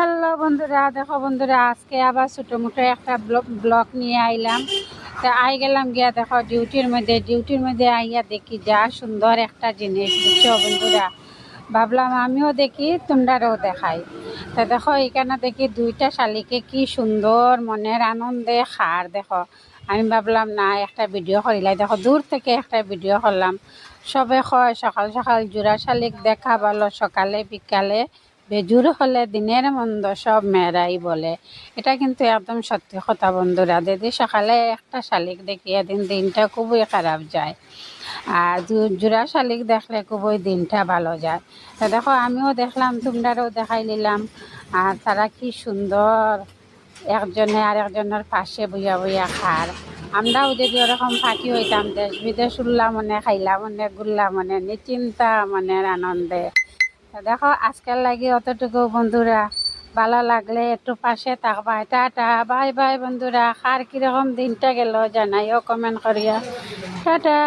Hello বন্ধুরা, দেখো বন্ধুরা, আজকে আবার ছোটো মোটো একটা ব্লগ নিয়ে আইলাম। তা আই গেলাম গিয়া দেখো ডিউটির মধ্যে আইয়া দেখি যা সুন্দর একটা জিনিস, বুঝছো বন্ধুরা। ভাবলাম আমিও দেখি, তোমরাও দেখাই। তা দেখো এখানে দেখি দুইটা শালিকে কি সুন্দর মনের আনন্দে খার। দেখো আমি ভাবলাম না একটা ভিডিও করিলাই, দেখো দূর থেকে একটা ভিডিও করলাম। সবে কয় সকাল সকাল জোড়া শালিক দেখা ভালো, সকালে বিকালে বেজুর হলে দিনের মন্দ সব মেয়েরাই বলে। এটা কিন্তু একদম সত্যি কথা বন্ধুরা। যদি সকালে একটা শালিক দেখিয়ে দিনটা খুবই খারাপ যায়, আর জোড়া শালিক দেখলে খুবই দিনটা ভালো যায়। তো দেখো আমিও দেখলাম, তোমরাও দেখাই নিলাম। আর তারা কি সুন্দর একজনে আর একজনের পাশে বইয়া বইয়া খার। আমরাও যদি ওরকম ফাঁকি হইতাম, দেশ বিদেশ উল্লাম মনে, খাইলাম মনে, ঘুরলাম মনে, নিশ্চিন্তা মনের আনন্দে। তা দেখো আজকাল লাগে অতটুকু বন্ধুরা। ভালো লাগলে একটু পাশে থাকবা। টাটা, বাই বাই বন্ধুরা। কার কীরকম দিনটা গেল জানাইও কমেন্ট করিয়া। টাটা।